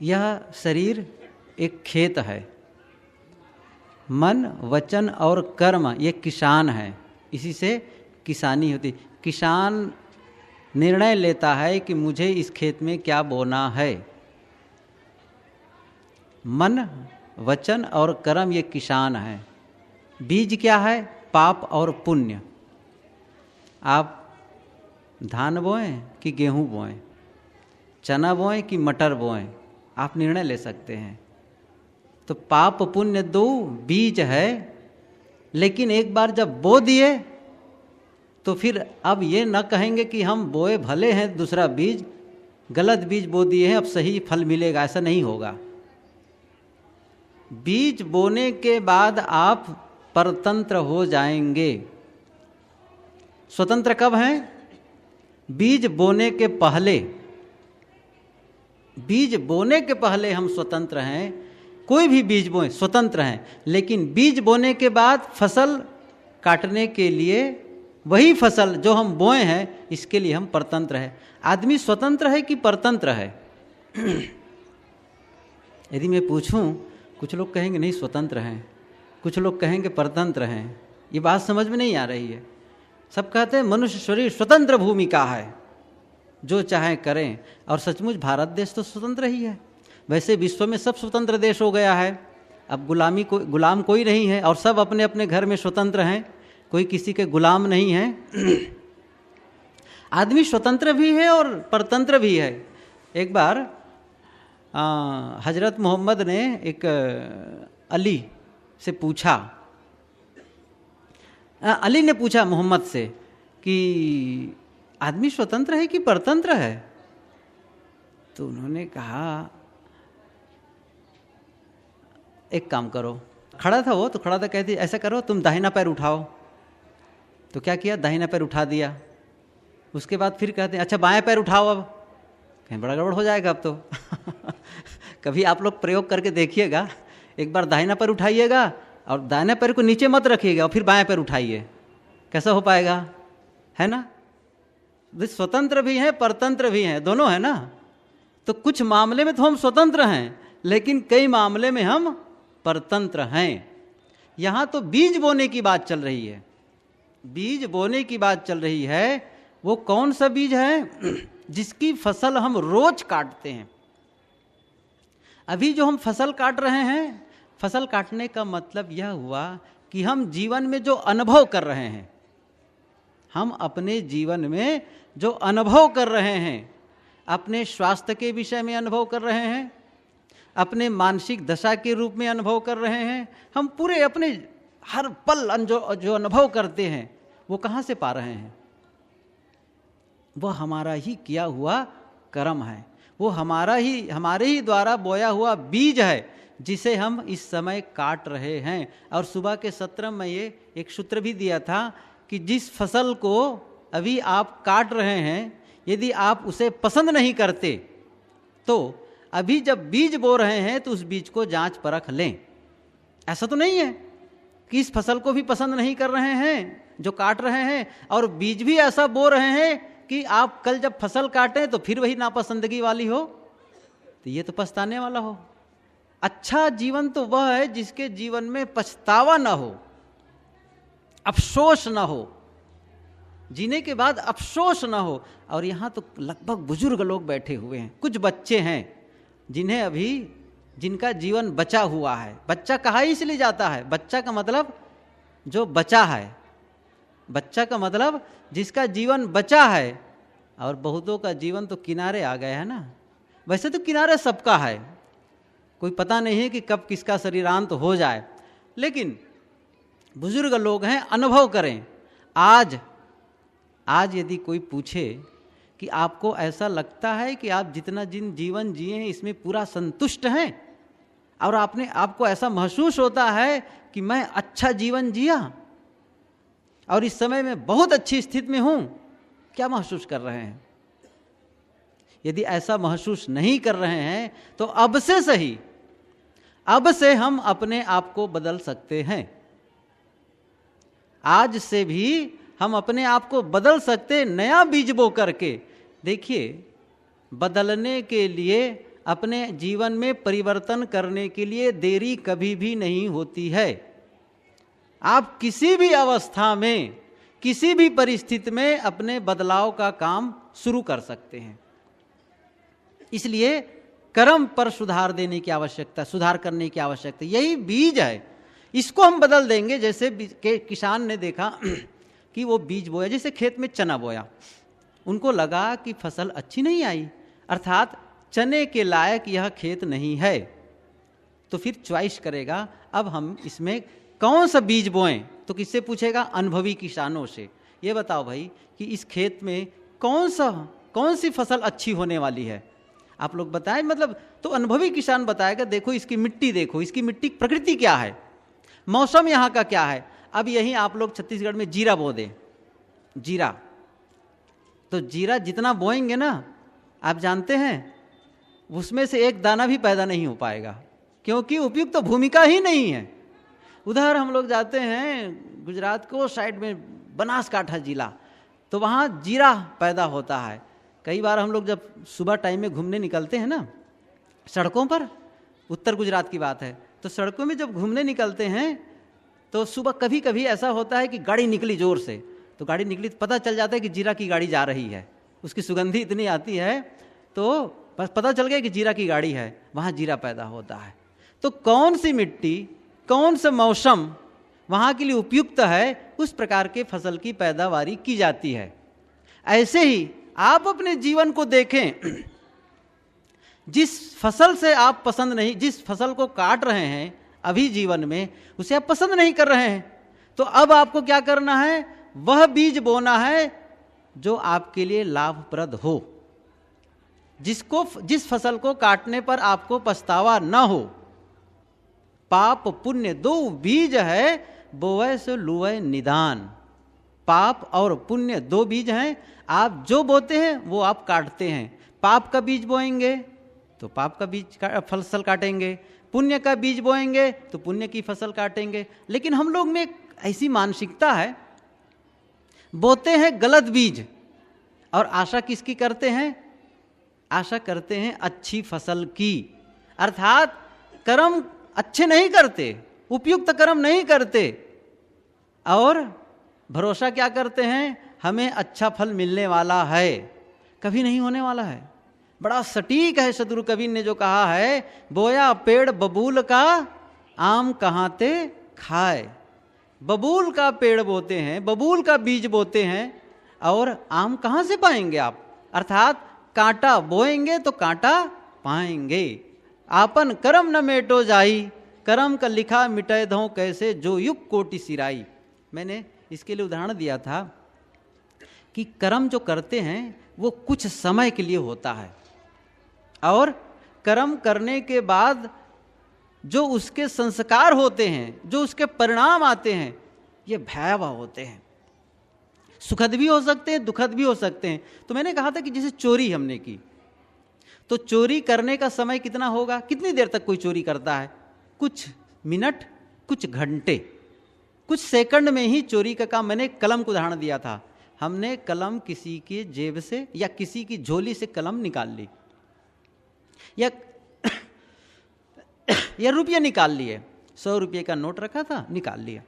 यह शरीर एक खेत है। मन, वचन और कर्म ये किसान है, इसी से किसानी होती। किसान निर्णय लेता है कि मुझे इस खेत में क्या बोना है। मन, वचन और कर्म ये किसान है। बीज क्या है? पाप और पुण्य। आप धान बोएं कि गेहूं बोएं, चना बोएं कि मटर बोएं, आप निर्णय ले सकते हैं। तो पाप पुण्य दो बीज है, लेकिन एक बार जब बो दिए तो फिर अब ये न कहेंगे कि हम बोए भले हैं दूसरा बीज, गलत बीज बो दिए हैं अब सही फल मिलेगा, ऐसा नहीं होगा। बीज बोने के बाद आप परतंत्र हो जाएंगे। स्वतंत्र कब हैं? बीज बोने के पहले। बीज बोने के पहले हम स्वतंत्र हैं। कोई भी बीज बोए स्वतंत्र हैं, लेकिन बीज बोने के बाद फसल काटने के लिए वही फसल जो हम बोए हैं इसके लिए हम परतंत्र हैं। आदमी स्वतंत्र है कि परतंत्र है? यदि मैं पूछूं, कुछ लोग कहेंगे नहीं स्वतंत्र हैं, कुछ लोग कहेंगे परतंत्र हैं। ये बात समझ में नहीं आ रही है। सब कहते हैं मनुष्य शरीर स्वतंत्र भूमिका है, जो चाहे करें। और सचमुच भारत देश तो स्वतंत्र ही है। वैसे विश्व में सब स्वतंत्र देश हो गया है। अब गुलाम कोई नहीं है और सब अपने अपने घर में स्वतंत्र हैं, कोई किसी के गुलाम नहीं है। आदमी स्वतंत्र भी है और परतंत्र भी है। एक बार हजरत मोहम्मद ने एक अली से पूछा, अली ने पूछा मोहम्मद से कि आदमी स्वतंत्र है कि परतंत्र है? तो उन्होंने कहा एक काम करो। खड़ा था वो, तो खड़ा था, कहती ऐसा करो तुम दाहिना पैर उठाओ। तो क्या किया? दाहिना पैर उठा दिया। उसके बाद फिर कहते हैं अच्छा बाएं पैर उठाओ। अब कहीं बड़ा गड़बड़ हो जाएगा अब तो। कभी आप लोग प्रयोग करके देखिएगा, एक बार दाहिना पैर उठाइएगा और दाहिना पैर को नीचे मत रखिएगा और फिर बाएं पैर उठाइए, कैसा हो पाएगा? है ना? स्वतंत्र भी हैं परतंत्र भी हैं, दोनों है ना। तो कुछ मामले में तो हम स्वतंत्र हैं, लेकिन कई मामले में हम परतंत्र हैं। यहाँ तो बीज बोने की बात चल रही है। बीज बोने की बात चल रही है। वो कौन सा बीज है? जिसकी फसल हम रोज काटते हैं। अभी जो हम फसल काट रहे हैं, फसल काटने का मतलब यह हुआ कि हम जीवन में जो अनुभव कर रहे हैं, हम अपने जीवन में जो अनुभव कर रहे हैं, अपने स्वास्थ्य के विषय में अनुभव कर रहे हैं, अपने मानसिक दशा के रूप में अनुभव कर रहे हैं, हम पूरे अपने हर पल जो अनुभव करते हैं वो कहाँ से पा रहे हैं? वह हमारा ही किया हुआ कर्म है। वो हमारे ही द्वारा बोया हुआ बीज है, जिसे हम इस समय काट रहे हैं। और सुबह के सत्र में ये एक सूत्र भी दिया था कि जिस फसल को अभी आप काट रहे हैं, यदि आप उसे पसंद नहीं करते तो अभी जब बीज बो रहे हैं तो उस बीज को जांच परख लें। ऐसा तो नहीं है कि इस फसल को भी पसंद नहीं कर रहे हैं जो काट रहे हैं, और बीज भी ऐसा बो रहे हैं कि आप कल जब फसल काटें तो फिर वही नापसंदगी वाली हो, तो ये तो पछताने वाला हो। अच्छा जीवन तो वह है जिसके जीवन में पछतावा ना हो, अफसोस ना हो, जीने के बाद अफसोस ना हो। और यहाँ तो लगभग बुजुर्ग लोग बैठे हुए हैं, कुछ बच्चे हैं जिनका जीवन बचा हुआ है। बच्चा कहा इसलिए जाता है, बच्चा का मतलब जो बचा है, बच्चा का मतलब जिसका जीवन बचा है। और बहुतों का जीवन तो किनारे आ गया है ना। वैसे तो किनारे सबका है, कोई पता नहीं है कि कब किसका शरीरांत हो जाए, लेकिन बुजुर्ग लोग हैं, अनुभव करें। आज यदि कोई पूछे कि आपको ऐसा लगता है कि आप जितना जीवन जिए हैं इसमें पूरा संतुष्ट हैं, और आपको ऐसा महसूस होता है कि मैं अच्छा जीवन जिया और इस समय मैं बहुत अच्छी स्थिति में हूं, क्या महसूस कर रहे हैं? यदि ऐसा महसूस नहीं कर रहे हैं तो अब से सही, अब से हम अपने आप को बदल सकते हैं। आज से भी हम अपने आप को बदल सकते, नया बीज बो करके। देखिए, बदलने के लिए अपने जीवन में परिवर्तन करने के लिए देरी कभी भी नहीं होती है। आप किसी भी अवस्था में, किसी भी परिस्थिति में अपने बदलाव का काम शुरू कर सकते हैं। इसलिए कर्म पर सुधार देने की आवश्यकता, सुधार करने की आवश्यकता, यही बीज है। इसको हम बदल देंगे। जैसे किसान ने देखा कि वो बीज बोया, जैसे खेत में चना बोया, उनको लगा कि फसल अच्छी नहीं आई, अर्थात चने के लायक यह खेत नहीं है, तो फिर चॉइस करेगा अब हम इसमें कौन सा बीज बोएं। तो किससे पूछेगा? अनुभवी किसानों से। ये बताओ भाई कि इस खेत में कौन सी फसल अच्छी होने वाली है, आप लोग बताएं। मतलब तो अनुभवी किसान बताएगा, देखो इसकी मिट्टी, देखो इसकी मिट्टी प्रकृति क्या है, मौसम यहाँ का क्या है। अब यहीं आप लोग छत्तीसगढ़ में जीरा बो दें, जीरा, तो जीरा जितना बोएंगे ना, आप जानते हैं उसमें से एक दाना भी पैदा नहीं हो पाएगा, क्योंकि उपयुक्त तो भूमिका ही नहीं है। उधर हम लोग जाते हैं गुजरात को साइड में, बनासकांठा जिला, तो वहाँ जीरा पैदा होता है। कई बार हम लोग जब सुबह टाइम में घूमने निकलते हैं ना सड़कों पर, उत्तर गुजरात की बात है, तो सड़कों में जब घूमने निकलते हैं तो सुबह कभी कभी ऐसा होता है कि गाड़ी निकली जोर से, तो गाड़ी निकली तो पता चल जाता है कि जीरा की गाड़ी जा रही है, उसकी सुगंधी इतनी आती है तो बस पता चल गया कि जीरा की गाड़ी है, वहाँ जीरा पैदा होता है। तो कौन सी मिट्टी, कौन सा मौसम वहाँ के लिए उपयुक्त है, उस प्रकार के फसल की पैदावारी की जाती है। ऐसे ही आप अपने जीवन को देखें, जिस फसल से आप पसंद नहीं, जिस फसल को काट रहे हैं अभी जीवन में, उसे आप पसंद नहीं कर रहे हैं, तो अब आपको क्या करना है? वह बीज बोना है जो आपके लिए लाभप्रद हो, जिस फसल को काटने पर आपको पछतावा न हो। पाप पुण्य दो बीज है, बोए सो लुए निदान। पाप और पुण्य दो बीज हैं, आप जो बोते हैं वो आप काटते हैं। पाप का बीज बोएंगे तो पाप का बीज फसल काटेंगे, पुण्य का बीज बोएंगे तो पुण्य की फसल काटेंगे। लेकिन हम लोग में ऐसी मानसिकता है, बोते हैं गलत बीज और आशा किसकी करते हैं? आशा करते हैं अच्छी फसल की, अर्थात कर्म अच्छे नहीं करते, उपयुक्त कर्म नहीं करते, और भरोसा क्या करते हैं? हमें अच्छा फल मिलने वाला है, कभी नहीं होने वाला है। बड़ा सटीक है सदगुरु कबीर ने जो कहा है, बोया पेड़ बबूल का, आम कहाँ ते खाए। बबूल का पेड़ बोते हैं, बबूल का बीज बोते हैं, और आम कहाँ से पाएंगे आप? अर्थात कांटा बोएंगे तो कांटा पाएंगे। आपन कर्म न मेटो जाई, कर्म का लिखा मिटाए दो कैसे, जो युग कोटि सिराई। मैंने इसके लिए उदाहरण दिया था कि कर्म जो करते हैं वो कुछ समय के लिए होता है, और कर्म करने के बाद जो उसके संस्कार होते हैं, जो उसके परिणाम आते हैं, ये भयावह होते हैं। सुखद भी हो सकते हैं, दुखद भी हो सकते हैं। तो मैंने कहा था कि जैसे चोरी हमने की, तो चोरी करने का समय कितना होगा? कितनी देर तक कोई चोरी करता है? कुछ मिनट, कुछ घंटे, कुछ सेकंड में ही चोरी का काम। मैंने कलम को उदाहरण दिया था, हमने कलम किसी की जेब से या किसी की झोली से कलम निकाल ली, या रुपये निकाल लिए, 100 रुपये का नोट रखा था, निकाल लिया।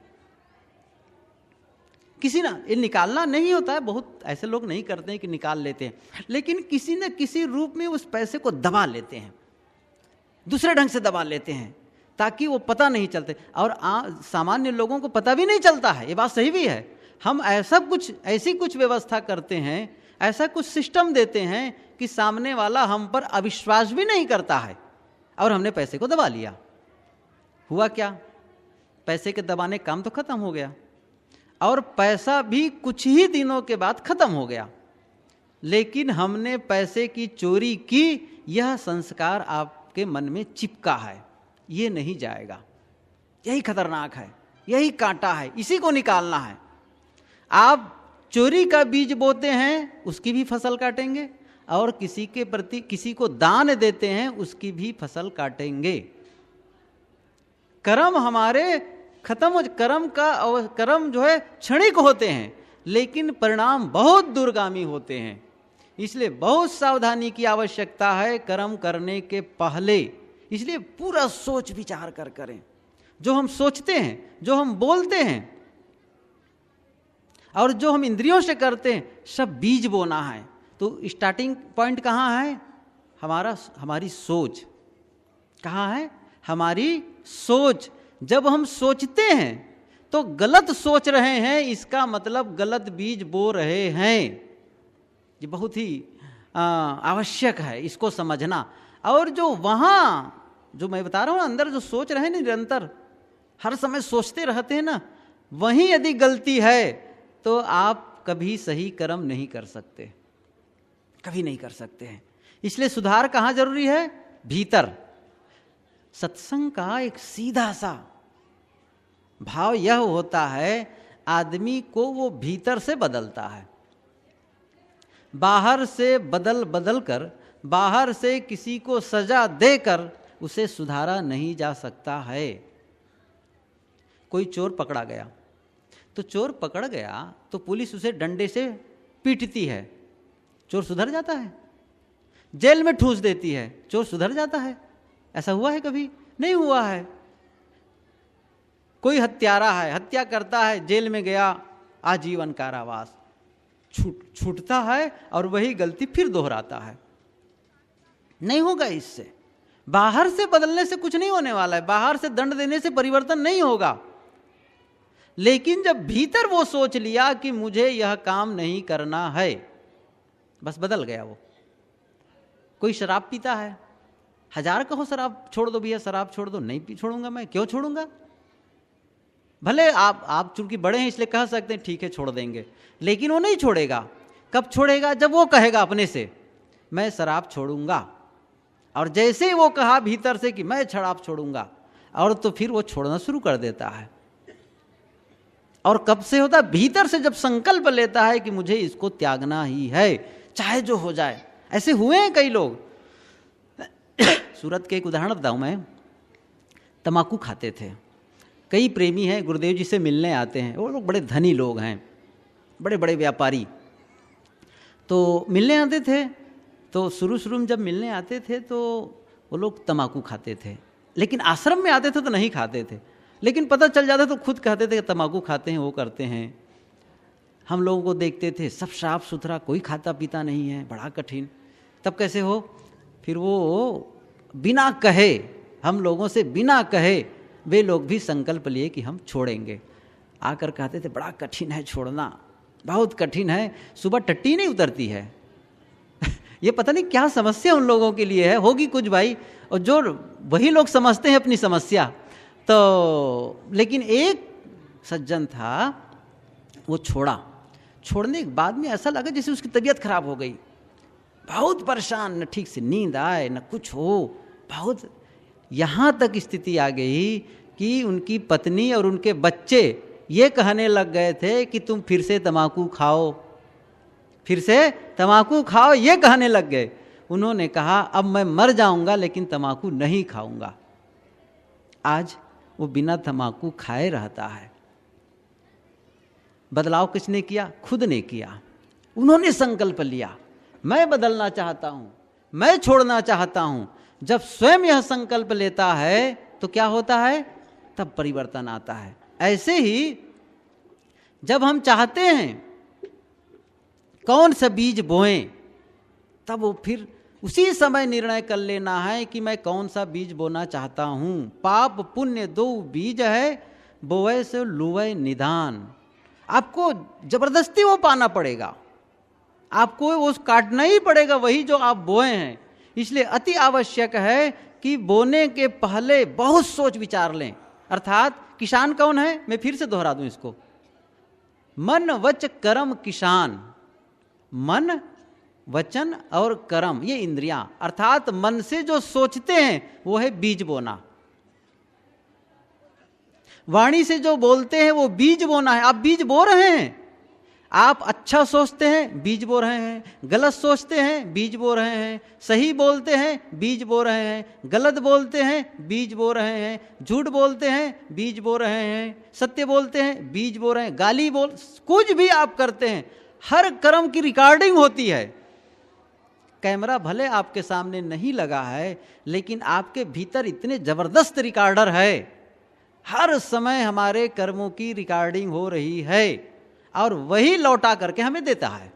किसी ना, ये निकालना नहीं होता है, बहुत ऐसे लोग नहीं करते हैं कि निकाल लेते हैं, लेकिन किसी न किसी रूप में उस पैसे को दबा लेते हैं, दूसरे ढंग से दबा लेते हैं, ताकि वो पता नहीं चलते। और सामान्य लोगों को पता भी नहीं चलता है, ये बात सही भी है। हम ऐसी कुछ व्यवस्था करते हैं, ऐसा कुछ सिस्टम देते हैं कि सामने वाला हम पर अविश्वास भी नहीं करता है, और हमने पैसे को दबा लिया। हुआ क्या? पैसे के दबाने काम तो खत्म हो गया, और पैसा भी कुछ ही दिनों के बाद खत्म हो गया, लेकिन हमने पैसे की चोरी की, यह संस्कार आपके मन में चिपका है, ये नहीं जाएगा। यही खतरनाक है, यही कांटा है, इसी को निकालना है। आप चोरी का बीज बोते हैं, उसकी भी फसल काटेंगे, और किसी के प्रति, किसी को दान देते हैं, उसकी भी फसल काटेंगे। कर्म हमारे खत्म हो, कर्म जो है क्षणिक होते हैं, लेकिन परिणाम बहुत दूरगामी होते हैं। इसलिए बहुत सावधानी की आवश्यकता है कर्म करने के पहले। इसलिए पूरा सोच विचार कर करें। जो हम सोचते हैं, जो हम बोलते हैं और जो हम इंद्रियों से करते हैं, सब बीज बोना है। तो स्टार्टिंग पॉइंट कहाँ है? हमारी सोच। कहाँ है? हमारी सोच। जब हम सोचते हैं तो गलत सोच रहे हैं, इसका मतलब गलत बीज बो रहे हैं। ये बहुत ही आवश्यक है इसको समझना। और जो वहाँ जो मैं बता रहा हूँ अंदर जो सोच रहे हैं निरंतर हर समय सोचते रहते हैं ना, वहीं यदि गलती है तो आप कभी सही कर्म नहीं कर सकते, कभी नहीं कर सकते हैं। इसलिए सुधार कहाँ जरूरी है? भीतर। सत्संग का एक सीधा सा भाव यह होता है, आदमी को वो भीतर से बदलता है। बाहर से बदल कर, बाहर से किसी को सजा देकर उसे सुधारा नहीं जा सकता है। कोई चोर पकड़ा गया, तो चोर पकड़ गया तो पुलिस उसे डंडे से पीटती है, चोर सुधर जाता है? जेल में ठूस देती है, चोर सुधर जाता है? ऐसा हुआ है कभी? नहीं हुआ है। कोई हत्यारा है, हत्या करता है, जेल में गया, आजीवन कारावास, छूटता है और वही गलती फिर दोहराता है। नहीं होगा इससे। बाहर से बदलने से कुछ नहीं होने वाला है, बाहर से दंड देने से परिवर्तन नहीं होगा। लेकिन जब भीतर वो सोच लिया कि मुझे यह काम नहीं करना है, बस बदल गया वो। कोई शराब पीता है, 1000 कहो शराब छोड़ दो भैया, शराब छोड़ दो, नहीं छोड़ूंगा मैं। क्यों छोड़ूंगा? भले आप चूंकि बड़े हैं इसलिए कह सकते हैं ठीक है छोड़ देंगे, लेकिन वो नहीं छोड़ेगा। कब छोड़ेगा? जब वो कहेगा अपने से मैं शराब छोड़ूंगा। और जैसे ही वो कहा भीतर से कि मैं शराब छोड़ूंगा, और तो फिर वो छोड़ना शुरू कर देता है। और कब से होता? भीतर से जब संकल्प लेता है कि मुझे इसको त्यागना ही है, चाहे जो हो जाए। ऐसे हुए हैं कई लोग। सूरत के एक उदाहरण बताऊं मैं। तम्बाकू खाते थे, कई प्रेमी हैं, गुरुदेव जी से मिलने आते हैं। वो लोग बड़े धनी लोग हैं, बड़े बड़े व्यापारी। तो मिलने आते थे, तो शुरू में जब मिलने आते थे तो वो लोग तम्बाकू खाते थे, लेकिन आश्रम में आते थे तो नहीं खाते थे। लेकिन पता चल जाता तो खुद कहते थे तम्बाकू खाते हैं, वो करते हैं। हम लोगों को देखते थे सब साफ सुथरा, कोई खाता पीता नहीं है, बड़ा कठिन। तब कैसे हो? फिर वो बिना कहे, हम लोगों से बिना कहे वे लोग भी संकल्प लिए कि हम छोड़ेंगे। आकर कहते थे बड़ा कठिन है छोड़ना, बहुत कठिन है, सुबह टट्टी नहीं उतरती है। ये पता नहीं क्या समस्या उन लोगों के लिए है, होगी कुछ भाई, और जो वही लोग समझते हैं अपनी समस्या। तो लेकिन एक सज्जन था, वो छोड़ने के बाद में ऐसा लगा जैसे उसकी तबीयत खराब हो गई, बहुत परेशान, न ठीक से नींद आए न कुछ हो, बहुत। यहाँ तक स्थिति आ गई कि उनकी पत्नी और उनके बच्चे ये कहने लग गए थे कि तुम फिर से तम्बाकू खाओ, फिर से तम्बाकू खाओ, ये कहने लग गए। उन्होंने कहा अब मैं मर जाऊंगा लेकिन तम्बाकू नहीं खाऊंगा। आज वो बिना तम्बाकू खाए रहता है। बदलाव किसने किया? खुद ने किया। उन्होंने संकल्प लिया मैं बदलना चाहता हूं, मैं छोड़ना चाहता हूं। जब स्वयं यह संकल्प लेता है तो क्या होता है? तब परिवर्तन आता है। ऐसे ही जब हम चाहते हैं कौन सा बीज बोएं, तब वो फिर उसी समय निर्णय कर लेना है कि मैं कौन सा बीज बोना चाहता हूं। पाप पुण्य दो बीज है, बोए से लुए निदान। आपको जबरदस्ती वो पाना पड़ेगा, आपको वो काटना ही पड़ेगा वही जो आप बोए हैं। इसलिए अति आवश्यक है कि बोने के पहले बहुत सोच विचार लें। अर्थात किसान कौन है? मैं फिर से दोहरा दूं इसको, मन वच कर्म किसान। मन वचन और कर्म ये इंद्रियां, अर्थात मन से जो सोचते हैं वो है बीज बोना, वाणी से जो बोलते हैं वो बीज बोना है। आप बीज बो रहे हैं। आप अच्छा सोचते हैं, बीज बो रहे हैं, गलत सोचते हैं, बीज बो रहे हैं, सही बोलते हैं, बीज बो रहे हैं, गलत बोलते हैं, बीज बो रहे हैं, झूठ बोलते हैं, बीज बो रहे हैं, सत्य बोलते हैं, बीज बो रहे हैं, गाली बोल, कुछ भी आप करते हैं, हर कर्म की रिकॉर्डिंग होती है। कैमरा भले आपके सामने नहीं लगा है, लेकिन आपके भीतर इतने जबरदस्त रिकॉर्डर है, हर समय हमारे कर्मों की रिकॉर्डिंग हो रही है और वही लौटा करके हमें देता है।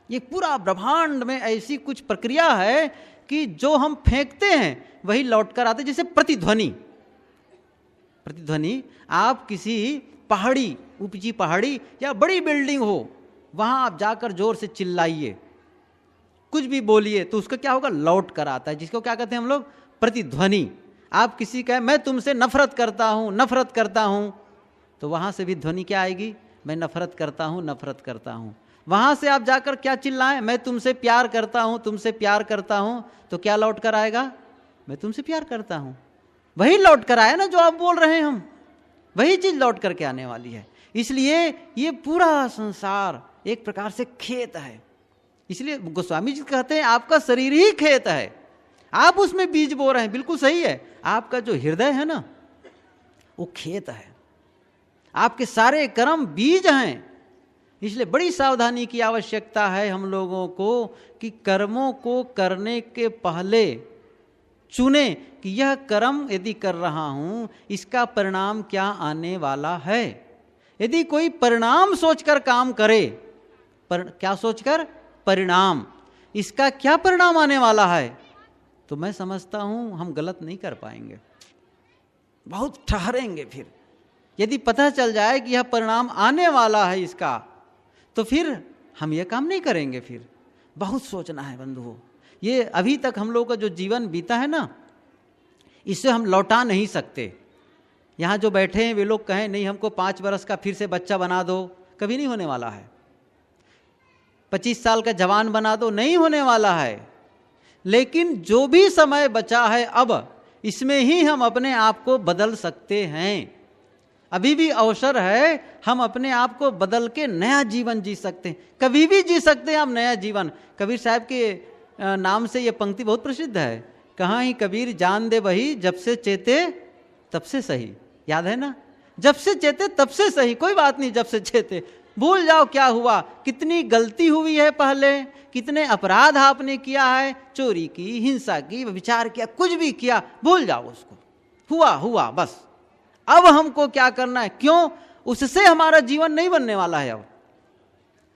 ये पूरा ब्रह्मांड में ऐसी कुछ प्रक्रिया है कि जो हम फेंकते हैं वही लौट कर आते। जैसे प्रतिध्वनि, आप किसी पहाड़ी, ऊंची पहाड़ी या बड़ी बिल्डिंग हो, वहां आप जाकर जोर से चिल्लाइए, कुछ भी बोलिए, तो उसका क्या होगा, लौट कर आता है, जिसको क्या कहते हैं हम लोग, प्रतिध्वनि। आप किसी का मैं तुमसे नफरत करता हूं, तो वहां से भी ध्वनि क्या आएगी, मैं नफरत करता हूं। वहां से आप जाकर क्या चिल्लाएं, मैं तुमसे प्यार करता हूं, तो क्या लौट कर आएगा, मैं तुमसे प्यार करता हूं। वही लौट कर आया ना जो आप बोल रहे हैं, हम वही चीज लौट करके आने वाली है। इसलिए ये पूरा संसार एक प्रकार से खेत है। इसलिए गोस्वामी जी कहते हैं आपका शरीर ही खेत है, आप उसमें बीज बो रहे हैं। बिल्कुल सही है, आपका जो हृदय है ना वो खेत है, आपके सारे कर्म बीज हैं। इसलिए बड़ी सावधानी की आवश्यकता है हम लोगों को कि कर्मों को करने के पहले चुने कि यह कर्म यदि कर रहा हूं इसका परिणाम क्या आने वाला है। यदि कोई परिणाम सोचकर काम करे, क्या सोचकर, परिणाम, इसका क्या परिणाम आने वाला है, तो मैं समझता हूं हम गलत नहीं कर पाएंगे, बहुत ठहरेंगे। फिर यदि पता चल जाए कि यह परिणाम आने वाला है इसका, तो फिर हम यह काम नहीं करेंगे। फिर बहुत सोचना है बंधुओं। ये अभी तक हम लोगों का जो जीवन बीता है ना, इसे हम लौटा नहीं सकते। यहाँ जो बैठे हैं वे लोग कहें नहीं हमको 5 वर्ष का फिर से बच्चा बना दो, कभी नहीं होने वाला है। 25 साल का जवान बना दो, नहीं होने वाला है। लेकिन जो भी समय बचा है अब, इसमें ही हम अपने आप को बदल सकते हैं। अभी भी अवसर है, हम अपने आप को बदल के नया जीवन जी सकते हैं, कभी भी जी सकते हैं आप नया जीवन। कबीर साहब के नाम से ये पंक्ति बहुत प्रसिद्ध है, कहाँ ही कबीर जान दे वही, जब से चेते तब से सही। याद है ना, जब से चेते तब से सही, कोई बात नहीं, जब से चेते। भूल जाओ क्या हुआ, कितनी गलती हुई है पहले, कितने अपराध आपने किया है, चोरी की, हिंसा की, विचार किया, कुछ भी किया, भूल जाओ उसको, हुआ बस। अब हमको क्या करना है, क्यों, उससे हमारा जीवन नहीं बनने वाला है। अब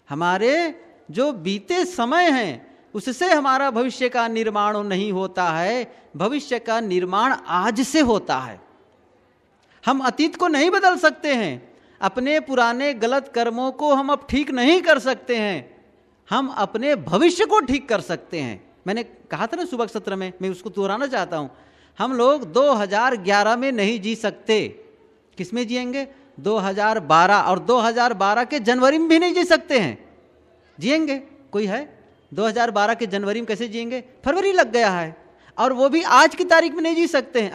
हमारे जो बीते समय हैं उससे हमारा भविष्य का निर्माण नहीं होता है, भविष्य का निर्माण आज से होता है। हम अतीत को नहीं बदल सकते हैं, अपने पुराने गलत कर्मों को हम अब ठीक नहीं कर सकते हैं, हम अपने भविष्य को ठीक कर सकते हैं। मैंने कहा था ना सुबह सत्र में, मैं उसको दोहराना चाहता हूं। हम लोग 2011 में नहीं जी सकते, किस में जिएंगे, 2012, और 2012 के जनवरी में भी नहीं जी सकते हैं। जिएंगे, कोई है 2012 के जनवरी में कैसे जिएंगे, फरवरी लग गया है, और वो भी आज की तारीख में नहीं जी सकते हैं।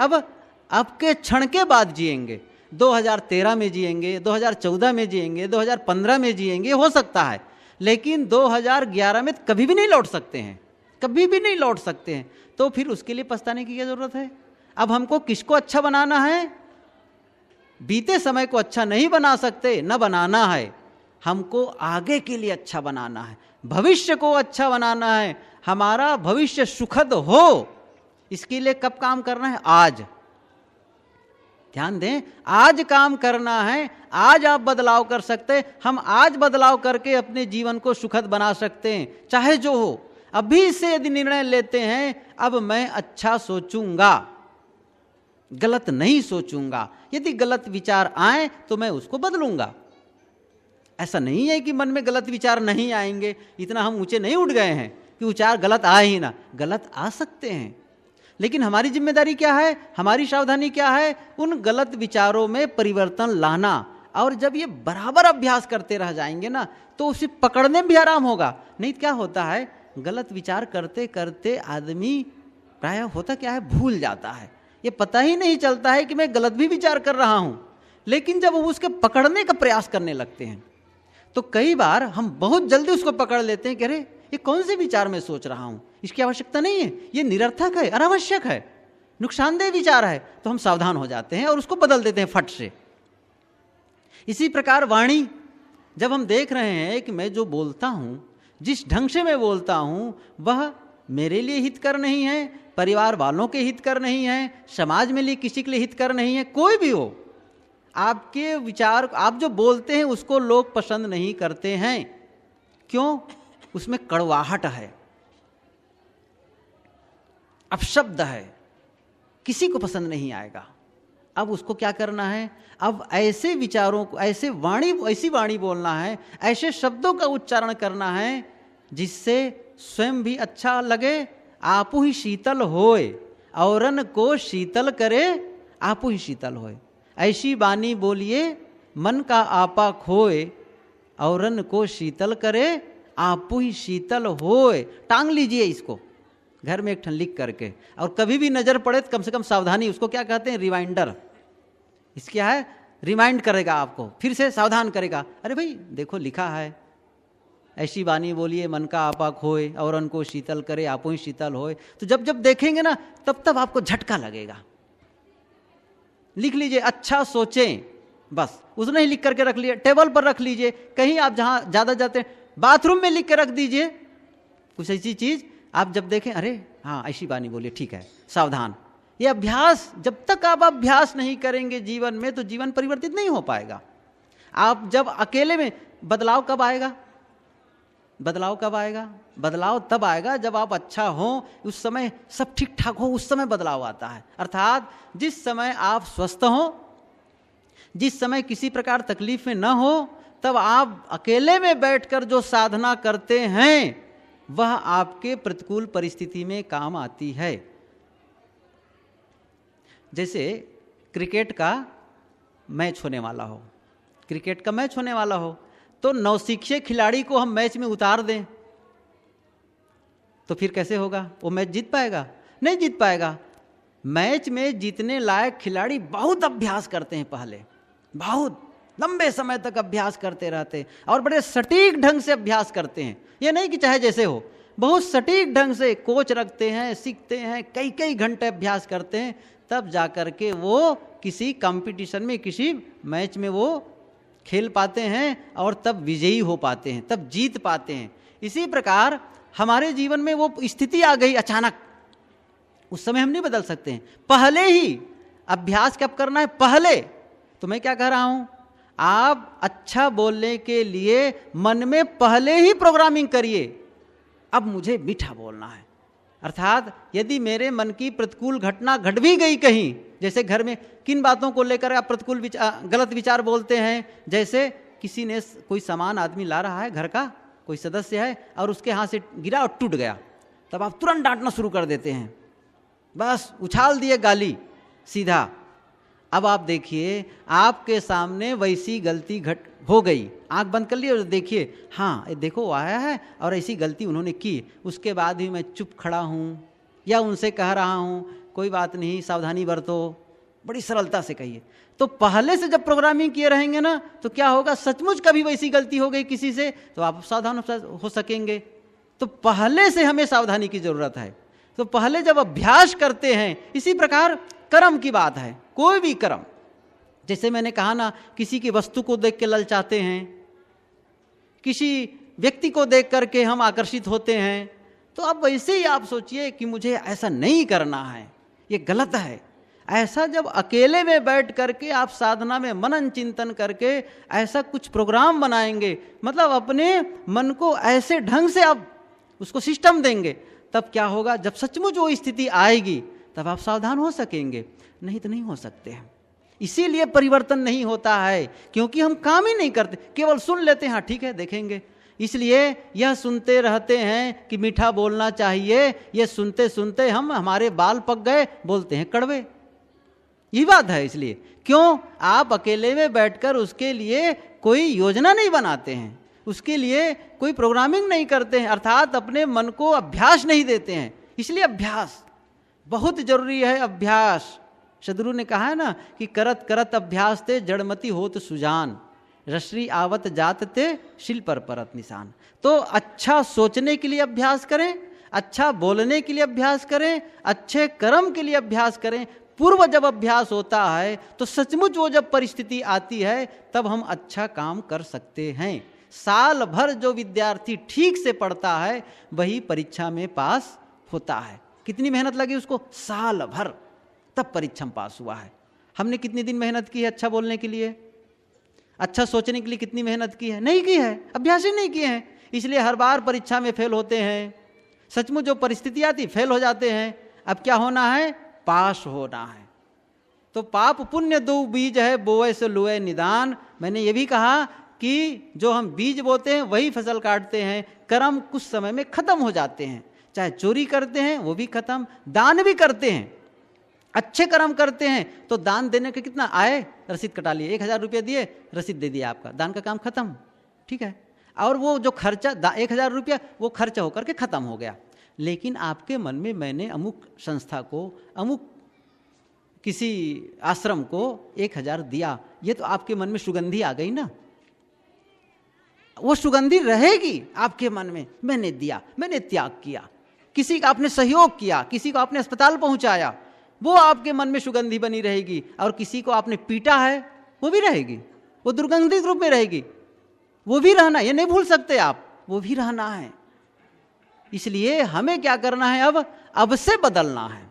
अब के क्षण के बाद जिएंगे, 2013 में जिएंगे, 2014 में जिएंगे, 2015 में जिएंगे, हो सकता है, लेकिन 2011 में कभी भी नहीं लौट सकते हैं, कभी भी नहीं लौट सकते हैं। तो फिर उसके लिए पछताने की क्या जरूरत है। अब हमको किसको अच्छा बनाना है, बीते समय को अच्छा नहीं बना सकते, न बनाना है, हमको आगे के लिए अच्छा बनाना है, भविष्य को अच्छा बनाना है, हमारा भविष्य सुखद हो। इसके लिए कब काम करना है, आज। ध्यान दें, आज काम करना है, आज आप बदलाव कर सकते हैं। हम आज बदलाव करके अपने जीवन को सुखद बना सकते हैं, चाहे जो हो। अभी से यदि निर्णय लेते हैं, अब मैं अच्छा सोचूंगा, गलत नहीं सोचूंगा, यदि गलत विचार आए तो मैं उसको बदलूंगा। ऐसा नहीं है कि मन में गलत विचार नहीं आएंगे, इतना हम ऊंचे नहीं उठ गए हैं कि विचार गलत आए ही ना, गलत आ सकते हैं। लेकिन हमारी जिम्मेदारी क्या है, हमारी सावधानी क्या है, उन गलत विचारों में परिवर्तन लाना। और जब ये बराबर अभ्यास करते रह जाएंगे ना, तो उसे पकड़ने में भी आराम होगा। नहीं क्या होता है, गलत विचार करते करते आदमी प्रायः होता क्या है, भूल जाता है, ये पता ही नहीं चलता है कि मैं गलत भी विचार कर रहा हूं। लेकिन जब वो उसके पकड़ने का प्रयास करने लगते हैं, तो कई बार हम बहुत जल्दी उसको पकड़ लेते हैं कि अरे ये कौन से विचार में सोच रहा हूं, इसकी आवश्यकता नहीं है, ये निरर्थक है, अनावश्यक है, नुकसानदेह विचार है। तो हम सावधान हो जाते हैं और उसको बदल देते हैं फट से। इसी प्रकार वाणी, जब हम देख रहे हैं कि मैं जो बोलता हूं, जिस ढंग से मैं बोलता हूं, वह मेरे लिए हितकर नहीं है, परिवार वालों के हितकर नहीं है, समाज में लिए किसी के लिए हितकर नहीं है, कोई भी हो, आपके विचार, आप जो बोलते हैं उसको लोग पसंद नहीं करते हैं। क्यों? उसमें कड़वाहट है, अपशब्द है, किसी को पसंद नहीं आएगा। अब उसको क्या करना है? अब ऐसे विचारों को, ऐसी वाणी बोलना है, ऐसे शब्दों का उच्चारण करना है जिससे स्वयं भी अच्छा लगे, आपू ही शीतल होए, औरन को शीतल करे, आपू ही शीतल होए। ऐसी वाणी बोलिए मन का आपा खोए, औरन को शीतल करे, आपू ही शीतल होए। टांग लीजिए इसको घर में एक ठन लिख करके, और कभी भी नजर पड़े तो कम से कम सावधानी, उसको क्या कहते हैं? रिमाइंडर। इस क्या है? रिमाइंड करेगा आपको, फिर से सावधान करेगा। अरे भाई देखो लिखा है, ऐसी वाणी बोलिए मन का आपा खोए, और उनको शीतल करे, आपो ही शीतल होए। तो जब जब देखेंगे ना तब तब आपको झटका लगेगा। लिख लीजिए, अच्छा सोचें, बस उसने ही लिख करके रख लिया, टेबल पर रख लीजिए, कहीं आप जहां ज्यादा जाते हैं बाथरूम में लिख के रख दीजिए कुछ ऐसी चीज, आप जब देखें अरे हाँ ऐसी वाणी बोलिए, ठीक है, सावधान। ये अभ्यास, जब तक आप अभ्यास नहीं करेंगे जीवन में तो जीवन परिवर्तित नहीं हो पाएगा। आप जब अकेले में, बदलाव कब आएगा? बदलाव कब आएगा? बदलाव तब आएगा जब आप अच्छा हो, उस समय सब ठीक ठाक हो, उस समय बदलाव आता है। अर्थात जिस समय आप स्वस्थ हो, जिस समय किसी प्रकार तकलीफ में न हो, तब आप अकेले में बैठकर जो साधना करते हैं वह आपके प्रतिकूल परिस्थिति में काम आती है। जैसे क्रिकेट का मैच होने वाला हो, क्रिकेट का मैच होने वाला हो, तो नौसिखिए खिलाड़ी को हम मैच में उतार दें तो फिर कैसे होगा? वो मैच जीत पाएगा? नहीं जीत पाएगा। मैच में जीतने लायक खिलाड़ी बहुत अभ्यास करते हैं, पहले बहुत लंबे समय तक अभ्यास करते रहते हैं और बड़े सटीक ढंग से अभ्यास करते हैं। ये नहीं कि चाहे जैसे हो, बहुत सटीक ढंग से कोच रखते हैं, सीखते हैं, कई कई घंटे अभ्यास करते हैं, तब जाकर के वो किसी कंपटीशन में, किसी मैच में वो खेल पाते हैं और तब विजयी हो पाते हैं, तब जीत पाते हैं। इसी प्रकार हमारे जीवन में वो स्थिति आ गई अचानक, उस समय हम नहीं बदल सकते हैं। पहले ही अभ्यास कब करना है? पहले। तो मैं क्या कह रहा हूं, आप अच्छा बोलने के लिए मन में पहले ही प्रोग्रामिंग करिए, अब मुझे मीठा बोलना है। अर्थात यदि मेरे मन की प्रतिकूल घटना घट भी गई कहीं, जैसे घर में किन बातों को लेकर आप प्रतिकूल गलत विचार बोलते हैं, जैसे किसी ने कोई सामान आदमी ला रहा है, घर का कोई सदस्य है और उसके हाथ से गिरा और टूट गया, तब आप तुरंत डांटना शुरू कर देते हैं, बस उछाल दिए गाली सीधा। अब आप देखिए आपके सामने वैसी गलती हो गई, आंख बंद कर ली और देखिए, हाँ देखो वो आया है और ऐसी गलती उन्होंने की, उसके बाद भी मैं चुप खड़ा हूँ या उनसे कह रहा हूँ कोई बात नहीं, सावधानी बरतो, बड़ी सरलता से कहिए। तो पहले से जब प्रोग्रामिंग किए रहेंगे ना तो क्या होगा, सचमुच कभी वैसी गलती हो गई किसी से तो आप सावधान हो सकेंगे। तो पहले से हमें सावधानी की जरूरत है। तो पहले जब अभ्यास करते हैं, इसी प्रकार कर्म की बात है, कोई भी कर्म, जैसे मैंने कहा ना, किसी की वस्तु को देख के ललचाते हैं, किसी व्यक्ति को देख करके हम आकर्षित होते हैं, तो अब वैसे ही आप सोचिए कि मुझे ऐसा नहीं करना है, ये गलत है। ऐसा जब अकेले में बैठ करके आप साधना में मनन चिंतन करके ऐसा कुछ प्रोग्राम बनाएंगे, मतलब अपने मन को ऐसे ढंग से आप उसको सिस्टम देंगे, तब क्या होगा, जब सचमुच वो स्थिति आएगी तब आप सावधान हो सकेंगे, नहीं तो नहीं हो सकते हैं। इसीलिए परिवर्तन नहीं होता है, क्योंकि हम काम ही नहीं करते, केवल सुन लेते हैं, हाँ ठीक है देखेंगे। इसलिए यह सुनते रहते हैं कि मीठा बोलना चाहिए, ये सुनते सुनते हमारे बाल पक गए, बोलते हैं कड़वे। यही बात है। इसलिए क्यों, आप अकेले में बैठकर उसके लिए कोई योजना नहीं बनाते हैं, उसके लिए कोई प्रोग्रामिंग नहीं करते हैं, अर्थात अपने मन को अभ्यास नहीं देते हैं। इसलिए अभ्यास बहुत जरूरी है। अभ्यास, सदगुरु ने कहा है ना कि करत करत अभ्यास ते जड़मती होत सुजान, रश्री आवत जात ते शिल पर परत निशान। तो अच्छा सोचने के लिए अभ्यास करें, अच्छा बोलने के लिए अभ्यास करें, अच्छे कर्म के लिए अभ्यास करें। पूर्व जब अभ्यास होता है तो सचमुच वो जब परिस्थिति आती है तब हम अच्छा काम कर सकते हैं। साल भर जो विद्यार्थी ठीक से पढ़ता है वही परीक्षा में पास होता है। कितनी मेहनत लगी उसको, साल भर, तब परीक्षा में पास हुआ है। हमने कितने दिन मेहनत की है अच्छा बोलने के लिए, अच्छा सोचने के लिए कितनी मेहनत की है? नहीं की है, अभ्यास ही नहीं किए हैं, इसलिए हर बार परीक्षा में फेल होते हैं। सचमुच जो परिस्थिति आती फेल हो जाते हैं। अब क्या होना है? पास होना है। तो पाप पुण्य दो बीज है, बोए से लुए निदान। मैंने ये भी कहा कि जो हम बीज बोते हैं वही फसल काटते हैं। कर्म कुछ समय में खत्म हो जाते हैं, चाहे चोरी करते हैं वो भी खत्म, दान भी करते हैं, अच्छे कर्म करते हैं तो दान देने के कितना आए, रसीद कटा लिए, 1000 रुपये दिए, रसीद दे दिया, आपका दान का काम खत्म, ठीक है। और वो जो खर्चा 1000 रुपया वो खर्चा होकर के खत्म हो गया। लेकिन आपके मन में मैंने अमुक संस्था को, अमुक किसी आश्रम को 1000 दिया, ये तो आपके मन में सुगंधी आ गई ना, वो सुगंधी रहेगी आपके मन में। मैंने दिया, मैंने त्याग किया, किसी का आपने सहयोग किया, किसी को आपने अस्पताल पहुंचाया, वो आपके मन में सुगंधी बनी रहेगी। और किसी को आपने पीटा है वो भी रहेगी, वो दुर्गंधित रूप में रहेगी, वो भी रहना, ये नहीं भूल सकते आप, वो भी रहना है। इसलिए हमें क्या करना है, अब से बदलना है,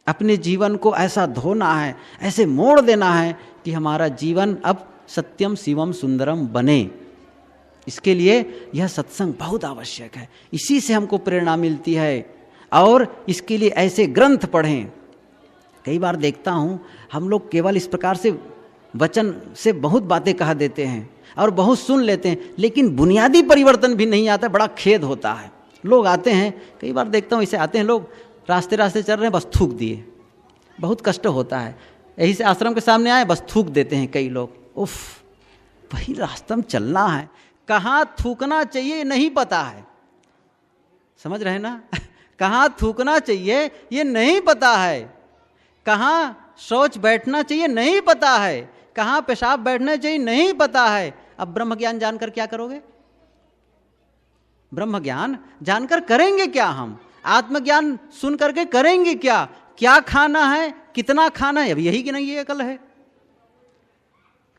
अपने जीवन को ऐसा धोना है, ऐसे मोड़ देना है कि हमारा जीवन अब सत्यम शिवम सुंदरम बने। इसके लिए यह सत्संग बहुत आवश्यक है, इसी से हमको प्रेरणा मिलती है। और इसके लिए ऐसे ग्रंथ पढ़ें। कई बार देखता हूँ हम लोग केवल इस प्रकार से वचन से बहुत बातें कहा देते हैं और बहुत सुन लेते हैं, लेकिन बुनियादी परिवर्तन भी नहीं आता, बड़ा खेद होता है। लोग आते हैं, कई बार देखता हूँ ऐसे आते हैं लोग, रास्ते रास्ते चल रहे हैं, बस थूक दिए, बहुत कष्ट होता है। यही से आश्रम के सामने आए, बस थूक देते हैं कई लोग। उफ, वही रास्ते में चलना है, कहाँ थूकना चाहिए नहीं पता है, समझ रहे ना कहाँ थूकना चाहिए ये नहीं पता है, कहाँ शौच बैठना चाहिए नहीं पता है, कहाँ पेशाब बैठना चाहिए नहीं पता है। अब ब्रह्म ज्ञान जानकर क्या करोगे? ब्रह्म ज्ञान जानकर करेंगे क्या? हम आत्मज्ञान सुन करके करेंगे क्या? क्या खाना है, कितना खाना है, अब यही कि नहीं ये अकल है।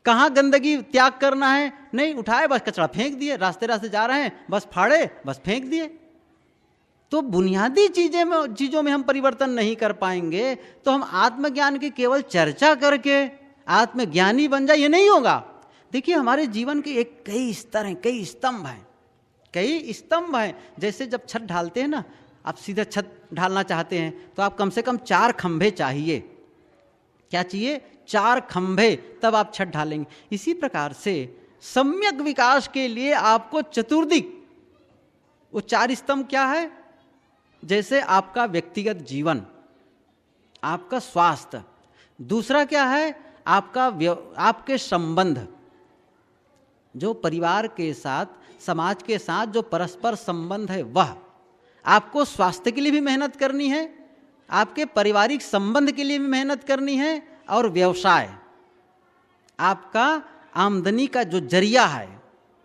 कहाँ गंदगी त्याग करना है, नहीं उठाए बस कचरा फेंक दिए, रास्ते रास्ते जा रहे हैं बस फाड़े बस फेंक दिए। तो बुनियादी चीजों में हम परिवर्तन नहीं कर पाएंगे तो हम आत्मज्ञान की केवल चर्चा करके आत्मज्ञानी बन जाए, ये नहीं होगा। देखिए हमारे जीवन के कई स्तर हैं, कई स्तंभ हैं, कई स्तंभ हैं। जैसे जब छत ढालते हैं ना, आप सीधा छत ढालना चाहते हैं तो आप कम से कम 4 खंभे चाहिए। क्या चाहिए? 4 खंभे, तब आप छत ढालेंगे। इसी प्रकार से सम्यक विकास के लिए आपको चतुर्दिक, वो 4 स्तंभ क्या है? जैसे आपका व्यक्तिगत जीवन, आपका स्वास्थ्य, दूसरा क्या है? आपके संबंध, जो परिवार के साथ, समाज के साथ जो परस्पर संबंध है, वह आपको स्वास्थ्य के लिए भी मेहनत करनी है, आपके पारिवारिक संबंध के लिए भी मेहनत करनी है, और व्यवसाय, आपका आमदनी का जो जरिया है,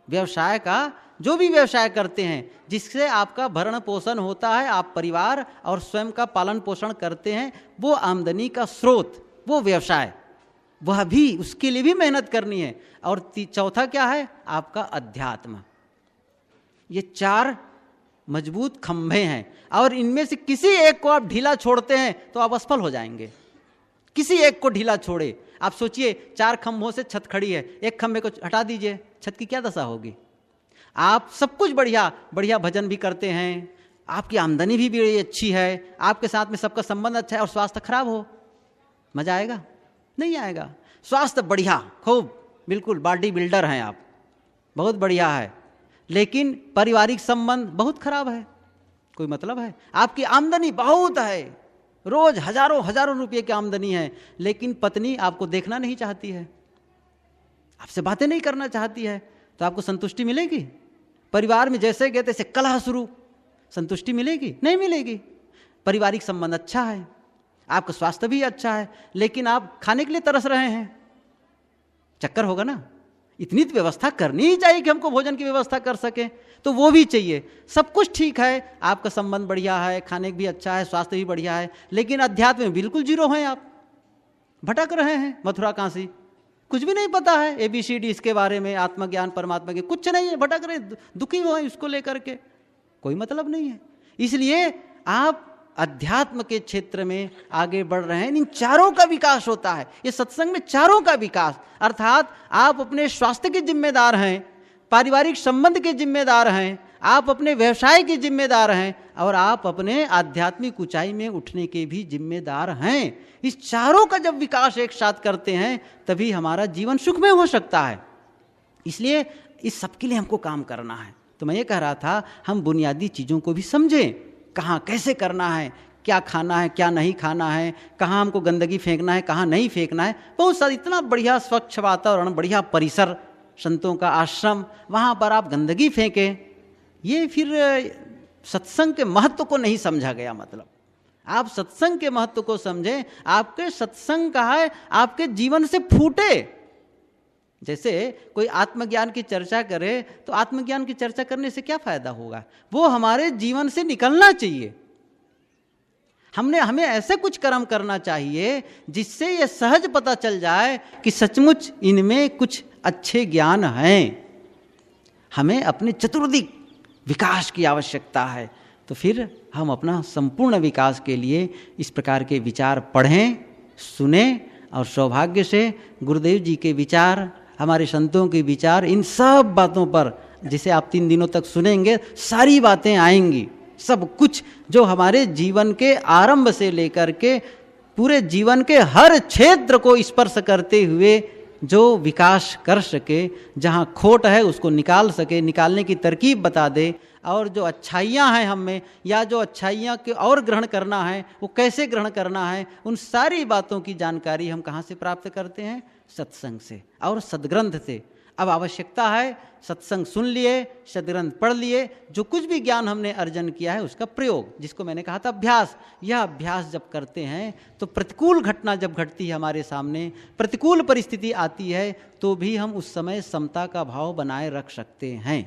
व्यवसाय का, जो भी व्यवसाय करते हैं जिससे आपका भरण पोषण होता है, आप परिवार और स्वयं का पालन पोषण करते हैं, वो आमदनी का स्रोत, वो व्यवसाय, वह भी, उसके लिए भी मेहनत करनी है। और चौथा क्या है? आपका अध्यात्म। ये 4 मजबूत खंभे हैं, और इनमें से किसी एक को आप ढीला छोड़ते हैं तो आप असफल हो जाएंगे। किसी एक को ढीला छोड़े, आप सोचिए 4 खंभों से छत खड़ी है, एक खंभे को हटा दीजिए, छत की क्या दशा होगी? आप सब कुछ बढ़िया बढ़िया भजन भी करते हैं, आपकी आमदनी भी बड़ी अच्छी है, आपके साथ में सबका संबंध अच्छा है, और स्वास्थ्य खराब हो, मजा आएगा? नहीं आएगा। स्वास्थ्य बढ़िया, खूब, बिल्कुल बॉडी बिल्डर हैं आप, बहुत बढ़िया है, लेकिन पारिवारिक संबंध बहुत खराब है, कोई मतलब है? आपकी आमदनी बहुत है, रोज हजारों रुपये की आमदनी है, लेकिन पत्नी आपको देखना नहीं चाहती है, आपसे बातें नहीं करना चाहती है, तो आपको संतुष्टि मिलेगी? परिवार में जैसे गए तैसे कलह शुरू, संतुष्टि मिलेगी? नहीं मिलेगी। पारिवारिक संबंध अच्छा है, आपका स्वास्थ्य भी अच्छा है, लेकिन आप खाने के लिए तरस रहे हैं, चक्कर होगा ना। इतनी तो व्यवस्था करनी ही चाहिए कि हमको भोजन की व्यवस्था कर सके, तो वो भी चाहिए। सब कुछ ठीक है, आपका संबंध बढ़िया है, खाने भी अच्छा है, स्वास्थ्य भी बढ़िया है, लेकिन अध्यात्म में बिल्कुल जीरो हैं, आप भटक रहे हैं मथुरा काशी, कुछ भी नहीं पता है ABCD इसके बारे में, आत्मज्ञान परमात्मा के कुछ नहीं है, भटक रहे, दुखी हो इसको लेकर के, कोई मतलब नहीं है। इसलिए आप अध्यात्म के क्षेत्र में आगे बढ़ रहे हैं। इन चारों का विकास होता है। ये सत्संग में चारों का विकास, अर्थात आप अपने स्वास्थ्य के जिम्मेदार हैं, पारिवारिक संबंध के जिम्मेदार हैं, आप अपने व्यवसाय के जिम्मेदार हैं और आप अपने आध्यात्मिक ऊंचाई में उठने के भी जिम्मेदार हैं। इस चारों का जब विकास एक साथ करते हैं तभी हमारा जीवन सुखमय हो सकता है। इसलिए इस सब के लिए हमको काम करना है। तो मैं ये कह रहा था, हम बुनियादी चीज़ों को भी समझें, कहाँ कैसे करना है, क्या खाना है क्या नहीं खाना है, कहाँ हमको गंदगी फेंकना है कहाँ नहीं फेंकना है। बहुत सारा इतना बढ़िया स्वच्छ वातावरण, बढ़िया परिसर, संतों का आश्रम, वहाँ पर आप गंदगी फेंकें, ये फिर सत्संग के महत्व को नहीं समझा गया। मतलब आप सत्संग के महत्व को समझें। आपके सत्संग का है आपके जीवन से फूटे। जैसे कोई आत्मज्ञान की चर्चा करे तो आत्मज्ञान की चर्चा करने से क्या फायदा होगा, वो हमारे जीवन से निकलना चाहिए। हमें ऐसे कुछ कर्म करना चाहिए जिससे ये सहज पता चल जाए कि सचमुच इनमें कुछ अच्छे ज्ञान हैं। हमें अपने चतुर्दिक विकास की आवश्यकता है। तो फिर हम अपना संपूर्ण विकास के लिए इस प्रकार के विचार पढ़ें, सुने और सौभाग्य से गुरुदेव जी के विचार, हमारे संतों के विचार, इन सब बातों पर जिसे आप 3 दिनों तक सुनेंगे सारी बातें आएंगी। सब कुछ जो हमारे जीवन के आरंभ से लेकर के पूरे जीवन के हर क्षेत्र को स्पर्श करते हुए जो विकास कर सके, जहाँ खोट है उसको निकाल सके, निकालने की तरकीब बता दे, और जो अच्छाइयाँ हैं हम में या जो अच्छाइयाँ के और ग्रहण करना है वो कैसे ग्रहण करना है, उन सारी बातों की जानकारी हम कहाँ से प्राप्त करते हैं? सत्संग से और सद्ग्रंथ से। अब आवश्यकता है सत्संग सुन लिए, सद्ग्रंथ पढ़ लिए, जो कुछ भी ज्ञान हमने अर्जन किया है उसका प्रयोग, जिसको मैंने कहा था अभ्यास। यह अभ्यास जब करते हैं तो प्रतिकूल घटना जब घटती है हमारे सामने, प्रतिकूल परिस्थिति आती है, तो भी हम उस समय समता का भाव बनाए रख सकते हैं।